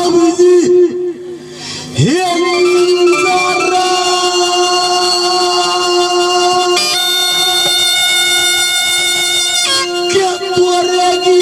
भाभी जी हे इंदिरा क्या तोरेगी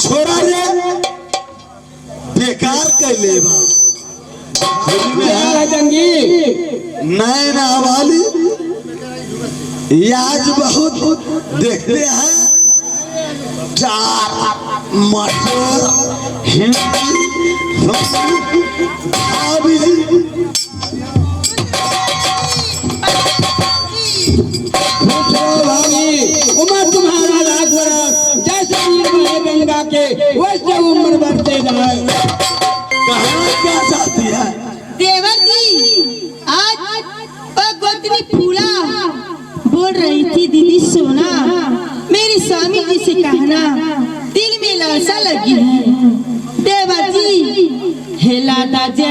छोड़ा रे बेकार कैले बा नैना वाली आज बहुत देखते हैं चार मटर हिंदी भाभी उम्र तुम्हारा लाख बरस जैसे गंगा के वैसे उम्र बढ़ते जाए। कहाँ क्या चाहती है देवर जी? आज गोतनी फूला बोल रही थी दीदी सोना मेरे स्वामी जी से कहना दिल में लालसा लगी है। देवर जी हेला दाजे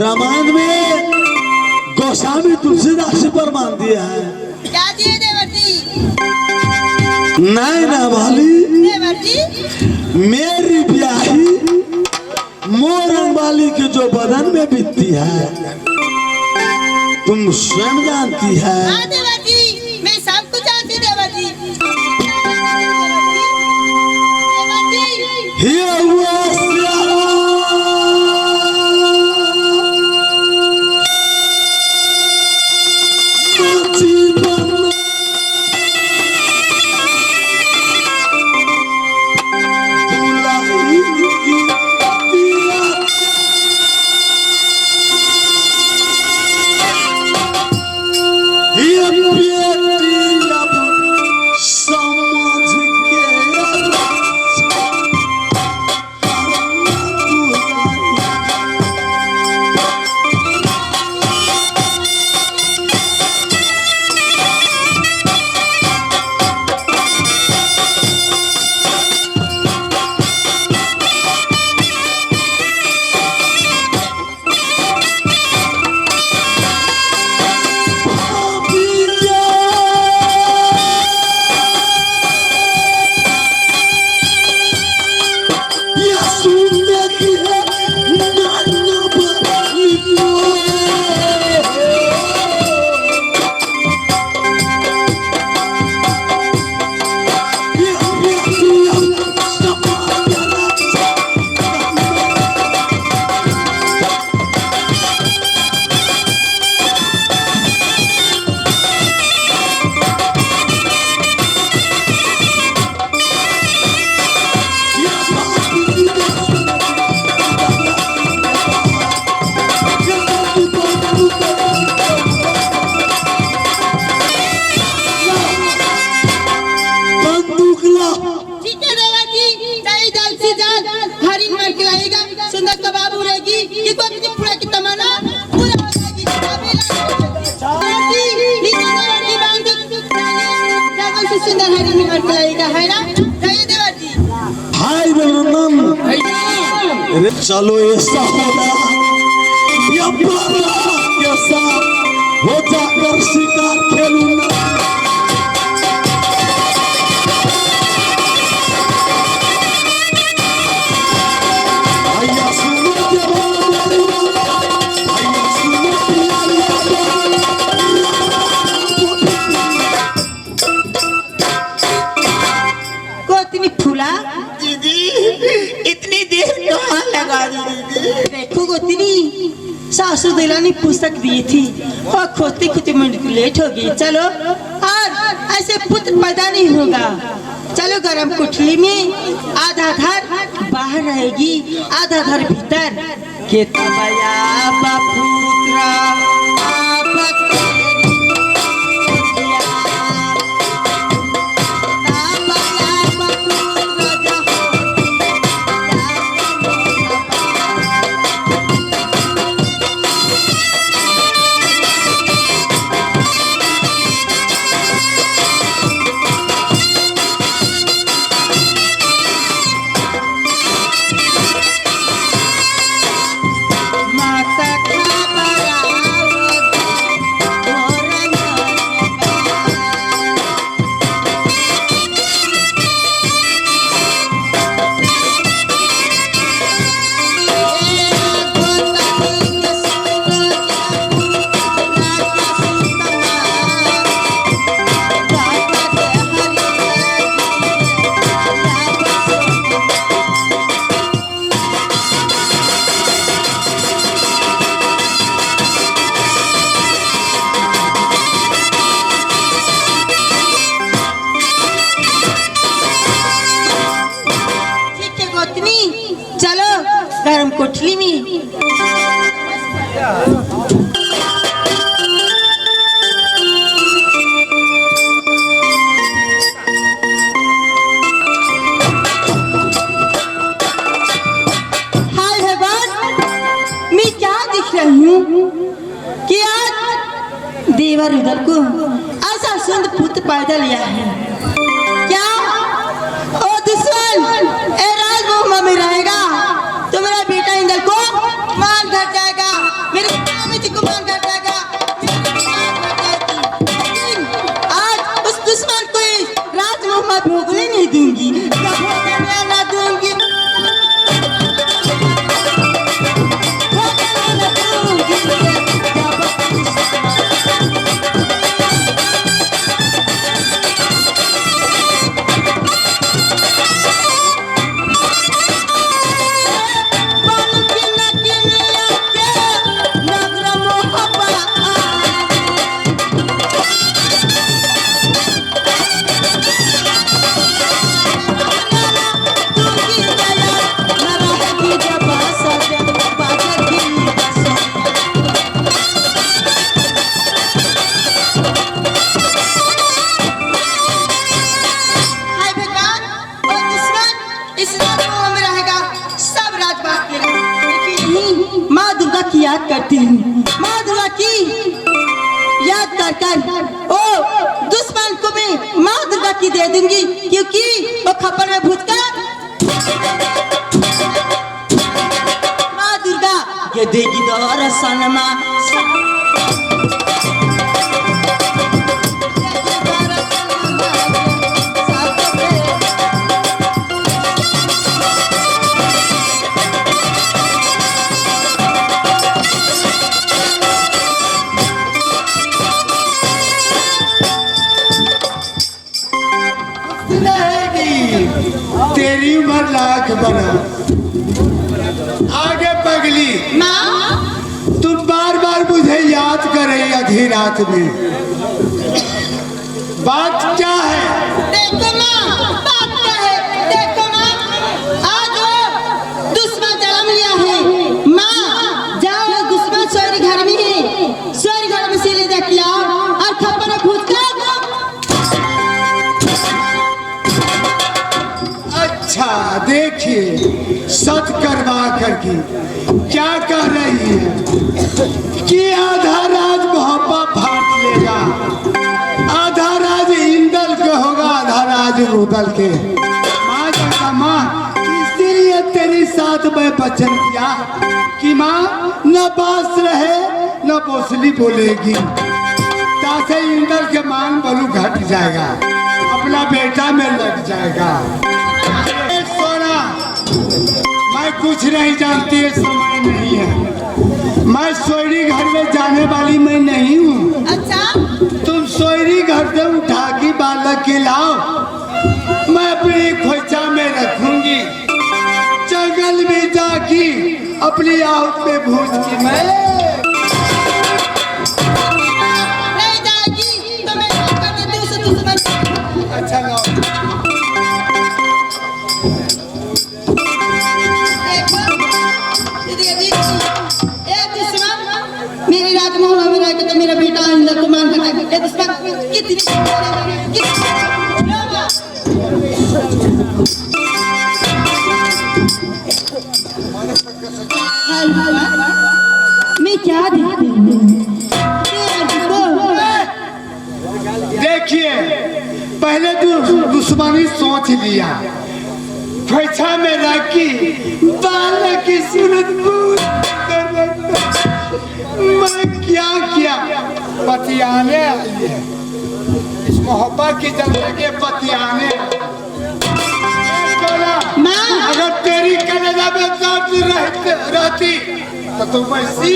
रामायण में गोस्वामी तुलसीदास पर मान दिया है। क्या दिए देवर जी? नैना वाली देवर जी मेरी ब्याही मोरंग वाली के जो बदन में बीतती है तुम स्वयं जानती है। हाँ देवर जी मैं सब कुछ जानती देवर जी। हे हुआ चलो ऐसा होगा या के साथ हो जाकर शिकार खेलूंगा। भैया सुनो भैया सुनो गोतनी फूला दीदी इतनी देर कहाँ लगा दी दीदी? देखो गोतनी सासू दिला ने पुस्तक दी थी और खोते खोते मिनट लेट हो गई। चलो और ऐसे पुत्र पैदा नहीं होगा। चलो गरम कुठली में आधा घर बाहर रहेगी आधा घर भीतर के तबया पुत्र गरम कोठली में हाय भगवान, मैं क्या दिख रही हूँ कि आज देवर उधर को ऐसा सुंदर पुत्र पैदा लिया है। क्या ओ दुश्मन ए राजमहल में रहेगा तो मेरा बेटा इंदल को मान घट जाएगा, मेरे स्वामी को मान घट जाएगा, लेकिन आज उस दुश्मन को राजमहल भोगने नहीं दूंगी, ना दूंगी। याद करती हूँ माँ दुर्गा की याद कर कर ओ दुश्मन को मैं माँ दुर्गा की दे दूंगी, क्योंकि वो खप्पर में भूतकर माँ दुर्गा ये देगी दर्शन माँ। तेरी उम्र लाख बना आगे पगली माँ, तुम बार बार मुझे याद कर रही आधी रात में, बात क्या है? देखो माँ, बात क्या है? देखो माँ, आज वो दुश्मन जन्म लिया है। माँ जाओ, दुश्मन सोरी घर में है, सोरी घर में से ले जाके आओ और खप्पर में भूत कर। अच्छा देखिए, सत करवा करके क्या कह रही है कि आधा राज मोहब्बत फाट लेगा, आधा राज इंदल के होगा, आधा राज रुदल के। माँ कहता माँ, इसीलिए तेरी साथ साथ मैं वचन किया कि माँ न बांस रहे न बोसली बोलेगी, तासे इंद्र के मान बलू घट जाएगा, अपना बेटा में लग जाएगा। सोना मैं कुछ नहीं जानती, समय नहीं है। मैं सोयरी घर में जाने वाली मैं नहीं हूँ। अच्छा, तुम सोयरी घर से उठा के बालक के लाओ, मैं अपनी खोचा में रखूंगी। जंगल में जाके अपनी आहुत में भूज की मैं नहीं जाएगी तो मैं कर देती हूँ उसे दुश्मन। अच्छा लाओ। मेरे राजमहल में रह के तो मेरा बेटा अंदर को मान कर कितनी मैं क्या देखती हूँ? देखिए पहले तो दुश्मनी सोच लिया, खोचा में रखी बालक की सूरत कर रखा। मैं क्या किया, पतियाने आई है, इस मोहब्बत की जिंदगी पतियाने। अगर तेरी कलेजा में दर्द रहती तो तुम ऐसी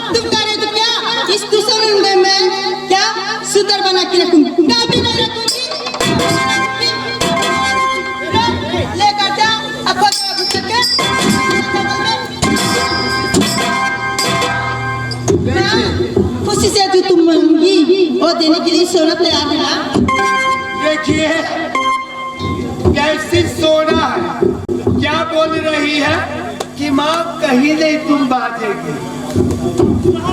तुम करे तो क्या इस दुश्मन में मैं क्या सुतर बना के रखूंगी, काफी नहीं रखूंगी। लेकर जा अब खुशी से जो तुम मांगी वो देने के लिए सोना तैयार है ना? देखिए कैसी सोना है, क्या बोल रही है कि माँ कहीं नहीं तुम बातेगी,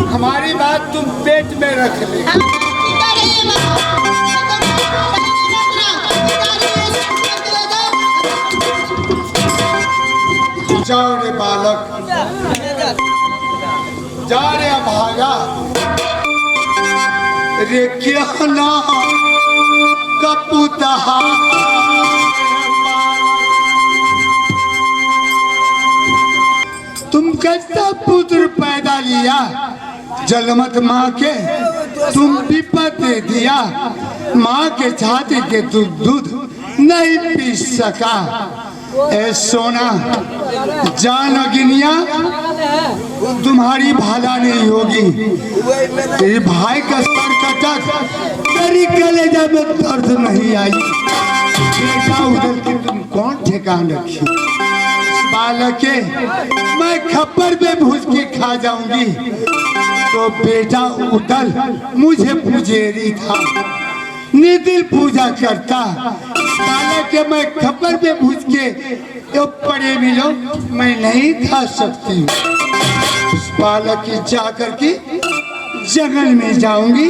हमारी बात तुम पेट में रख ले। जाओ रे बालक, जा रे भागा रे, क्या ना कपूतहा तुम कैसा पुत्र पैदा लिया, जलमत माँ के तुम विपत दे दिया, माँ के छाती के दूध नहीं पी सका। ए सोना जान अगिनिया तुम्हारी भाला नहीं होगी, तेरे भाई का सर कटा, तेरी कलेजा में दर्द नहीं आई। बेटा उधर की तुम कौन ठिकान रखी, बालक के मैं खप्पर पे भूज के खा जाऊंगी, तो बेटा उदल मुझे पुजेरी था, निदिल पूजा करता, बालक के मैं खप्पर पे भूज के तो पड़े मिलो मैं नहीं खा सकती। उस बालक की जाकर के जंगल में जाऊंगी,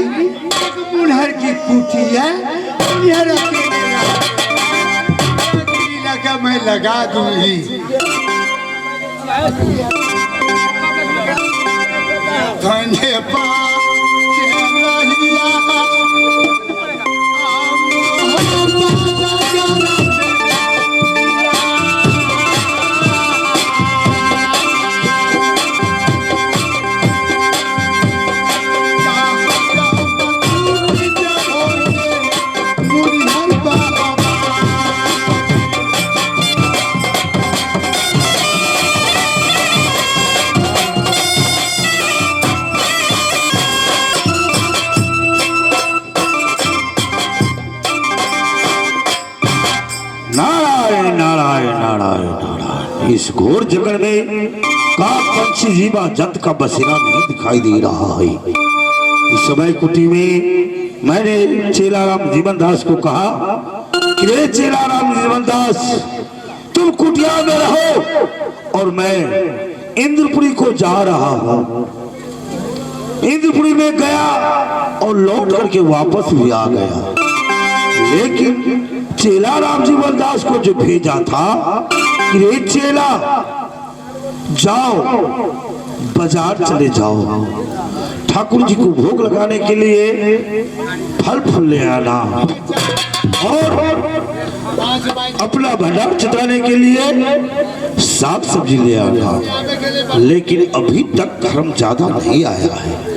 मुनहर की कुटी है लगा मैं लगा दूंगी। धन्यवाद इस घोर जंगल में का पंछी जीवा जंत का बसेरा नहीं दिखाई दे रहा है। इस समय कुटी में मैंने चेलाराम जीवन दास को कहा कि रे चेलाराम जीवन दास, तुम कुटिया में रहो और मैं इंद्रपुरी को जा रहा हूँ। इंद्रपुरी में गया और लौट करके वापस भी आ गया, लेकिन चेला राम जीवन दास को जो भेजा था कि रे चेला जाओ बाजार चले जाओ, ठाकुर जी को भोग लगाने के लिए फल फूल ले आना। और अपना भंडार चुराने के लिए साग सब्जी ले आना, लेकिन अभी तक धर्म ज्यादा नहीं आया है।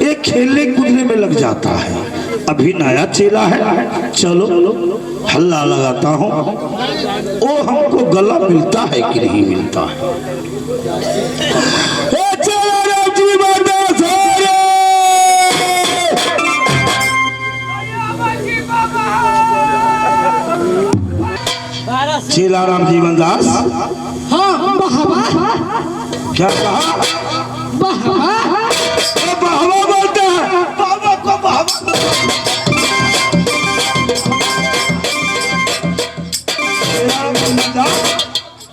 ये खेलने कूदने में लग जाता है। अभी नया चेला है, चलो हल्ला लगाता हूँ, वो हमको गला मिलता है कि नहीं मिलता है। चेलाराम जीवन दास, हाँ बहवा, क्या कहा? बहवा, बहवा बोलते हैं, बाबा को बहवा।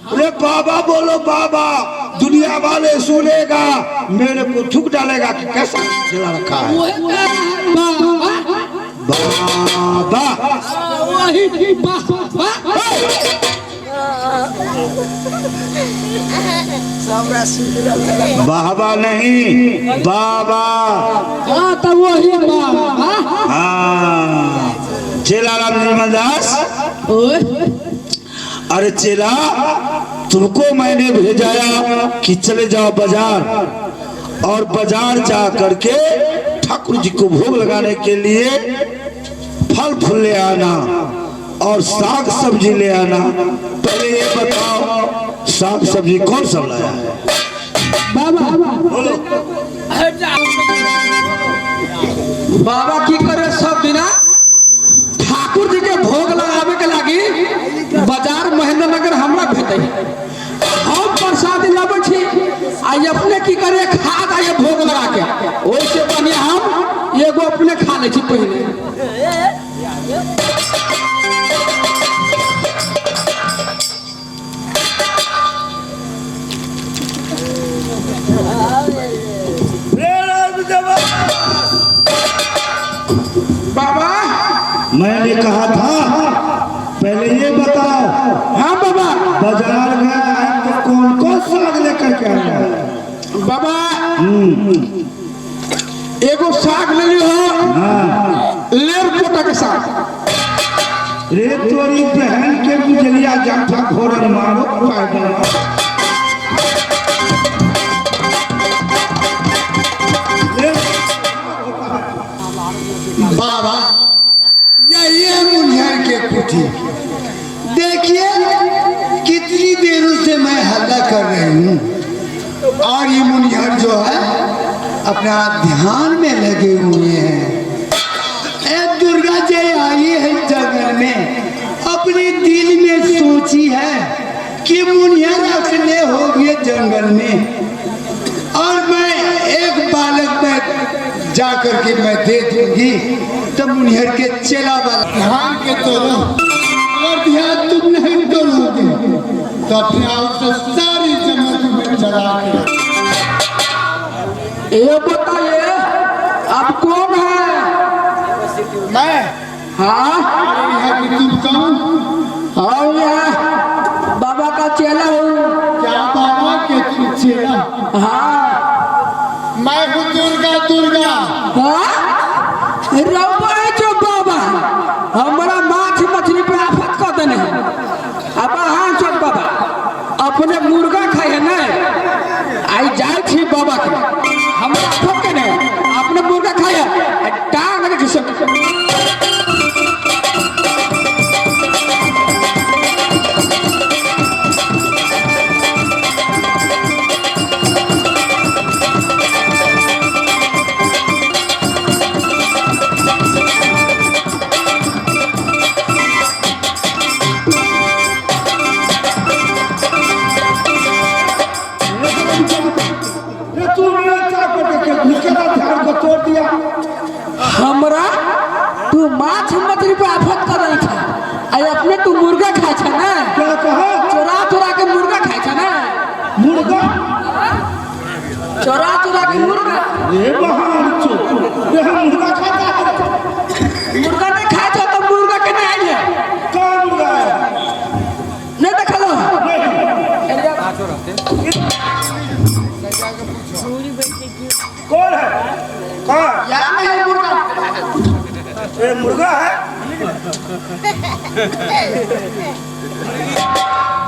अरे बाबा बोलो बाबा, दुनिया वाले सुनेगा, मेरे को थूक डालेगा कि कैसा चेला रखा है। बाबा वही बहवा, बाबा नहीं बाबा। हाँ तो वही बहवा। हाँ चेलाराम जीवन दास, अरे चेला, तुमको मैंने भेजाया कि चले जाओ बाजार, और बाजार जा करके ठाकुर जी को भोग लगाने के लिए फल फूल ले आना और साग सब्जी ले आना। पहले ये बताओ, साग सब्जी कौन सा लाया है? बाबा बोलो। बाबा की करे सब दिना ठाकुर जी के भोग लगावे के लागी बाजार महेंद्र नगर हमरा भेटे, हम प्रसाद लावे छी, आई अपने की करे खा जाए भोग लगा के, ओइसे बढ़िया हम एगो अपने खा ले छी पहले। बाबा मैंने कहा था पहले ये बताओ, हाँ बाबा, बाजार गया है तो कौन कौन साग लेकर के आया है? बाबा एगो साग ले लियो, लेर पोटा के साग। रे तोरी बहन के गुजरिया जाठा घोरन मारो पैदल। बाबा यही है मुनिहर के कुटी। देखिए कितनी देरों से मैं हल्ला कर रही हूँ, और ये मुनिहर जो है अपना ध्यान में लगे हुए हैं। ए दुर्गा जी आई है जंगल में, अपने दिल में सोची है कि मुनिहर अकेले हो गए जंगल में, और मैं एक बालक में जा करके मैं दे दूंगी, तो मुनिहर के चेला वाला ध्यान के तोड़ो, और ध्यान तुम नहीं तोड़ोगे तो अपने आप से सारी जगत में चला के। ये बताइए आप कौन है? मैं हाँ यहाँ की तुम कौन? हाँ यार बाबा का चेला हूँ। क्या बाबा के तुम चेला? हाँ मैं हूँ दुर्गा। दुर्गा हाँ रउआ है जो बाबा हमारा माछ मछली पे आफत कर देने। अब हाँ चल बाबा अपने मुर्गा खाए ना, आई जाए थी बाबा के हमारा आफत के नहीं, अपने मुर्गा खाए टांग के घिसक। हमरा तू माछ मछली पे आफत कर रही था, आई अपने तू मुर्गा खाए था ना? क्या कहा? चोरा चोरा के मुर्गा खाए था ना? मुर्गा? चोरा चोरा के मुर्गा? ये महान चोर, ये हम मुर्गा खाता है। मुर्गा नहीं खाए था तो मुर्गा के नहीं आई है? कौन मुर्गा है? नहीं देखा लो? कौन है? कौन? यार नहीं मुर्गा। ये मुर्गा है?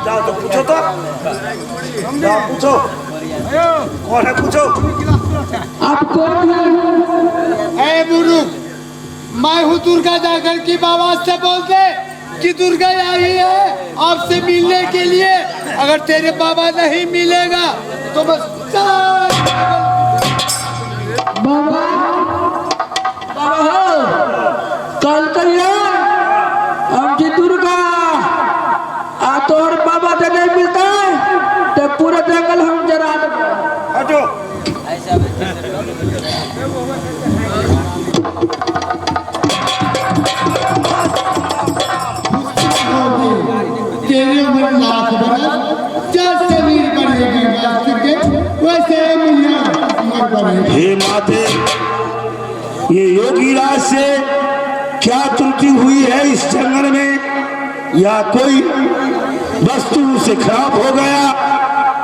जाओ तो पूछो तो, जाओ पूछो, कौन है पूछो। आप कौन हैं? ए बुरुक, मैं हूँ दुर्गा जागर की बाबा से बोलते कि दुर्गा आई है आपसे मिलने के लिए। अगर तेरे बाबा नहीं मिलेगा तो बस बाबा बाबा हो कल करिए हम जी दुर्गा आ तो और बाबा से नहीं मिलता है तो पूरा जंगल हम जरा हटो। तेरे उम्र लाख बरस जैसे वीर बढ़ेगी वैसे उम्र बढ़ेगी। हे माते, ये योगी राज से क्या त्रुटि हुई है इस जंगल में, या कोई वस्तु से खराब हो गया,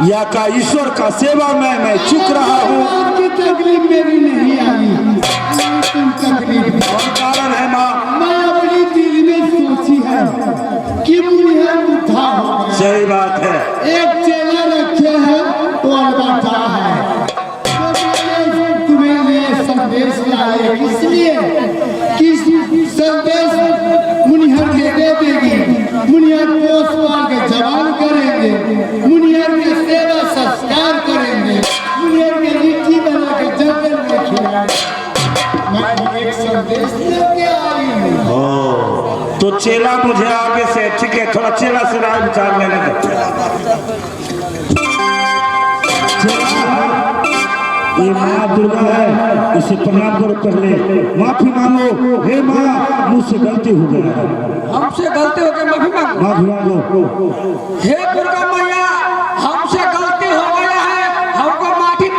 या का ईश्वर का सेवा में मैं चुक रहा हूँ। आपकी तकलीफ मेरी नहीं आई, तुम तकलीफ और कारण है माँ, मैं अपनी दिल में सोची है कि मुझे उठा हो। सही बात है। एक चेला रखे हैं वो अलबत्ता है, तो मैंने तुम्हें लिए संदेश लाए इसलिए कि संदेश मुनिहर के दे देगी। मुनिहर पोस पाल के जवान करेंगे, मुनिहर के सेवा संस्कार करेंगे, मुनिहर के लिट्टी बना के जंगल में खिलाएंगे। मैं एक संदेश लेके आई हूँ। तो चेला मुझे आगे से, ठीक है, थोड़ा चेला से राय विचार लेने दो। ये माँ दुर्गा है, इसे प्रणाम करो पहले, माफी मांगो। हे माँ, मुझसे गलती हो गई, हमसे गलती हो गई माफी मांगो। माफी मांगो। हे दुर्गा मैया हमसे गलती हो गया है, हमको माफी।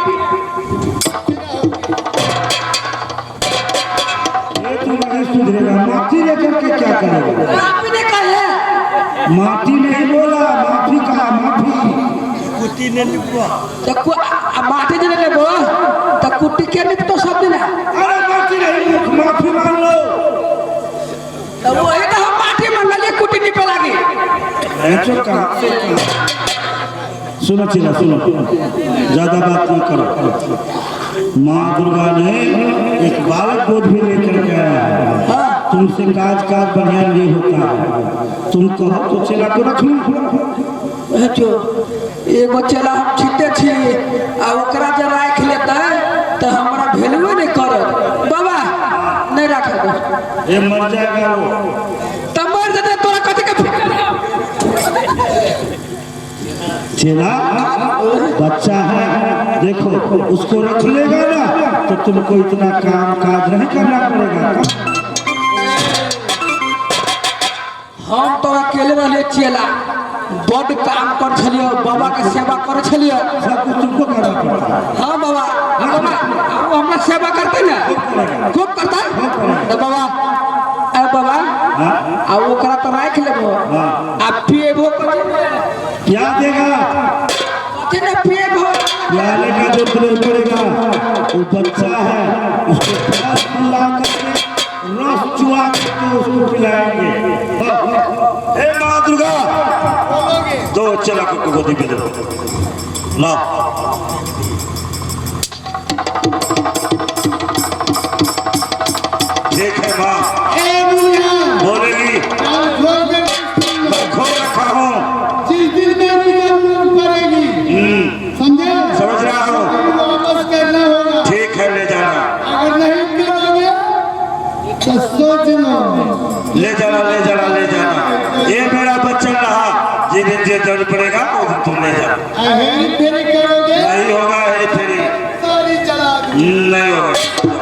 ये तो नहीं सुधरेगा, माफी लेकर के क्या करेगा। आपने कहे माफी नहीं बोला, माफी कहा, माफी। तो माटी जने लेबो तो कुट्टी के निक तो सब दिन अरे माफी नहीं, माफी मांग लो। तो वो है तो हम माटी मंगले कुट्टी नहीं पे लागी। सुनो चेला, सुनो, ज्यादा बात नहीं करो। माँ दुर्गा ने एक बालक गोद भी लेकर के आया है। तुमसे काज बढ़िया नहीं होता है, तुम कहो तो चेला को रख लो। जो एगो चला हम छीटे छी आ ओकरा जे राख लेता तो हमरा वैल्यू नहीं करत। बाबा नहीं रखे दो, ये मर जाएगा वो। तब मर जाते तोरा कथी के फिकर है? चेला बच्चा है, देखो उसको रख लेगा ना तो तुमको इतना काम काज नहीं करना पड़ेगा। हम तो अकेले रहे चेला, बड़ काम कर छलियो, बाबा के सेवा कर छलियो। सब कुछ तुमको करना पड़ता है। हाँ बाबा, वो हमरा सेवा करते ना, खूब करता है। तो बाबा ए बाबा आ ओकरा तो राख लेबो आ पिएबो क्या देगा, कथी ना पिएबो पियाने का जो तुम्हें पड़ेगा। वो बच्चा है, उसको रस पिला करके, रस चुआ करके उसको पिलाएंगे। हे माँ दुर्गा, दो चेला को गोदी पे दो ना। ठीक है माँ, बोलेगी। मैं खोल रखा हूँ, जिस दिन मेरी जरूरत पड़ेगी, समझे? समझ रहा हूँ। वापस करना होगा। ठीक है, ले जाना, अगर नहीं करोगे तो सोच लो। ले जाना, ले जाना, ले जाना। ये मेरा बच्चा रहा, जिस दिन जो जरूरत पड़ेगा वो दिन तुम ले जाना। हेरी फेरी करोगे नहीं होगा, हेरी फेरी सारी चला दूंगी। नहीं होगा।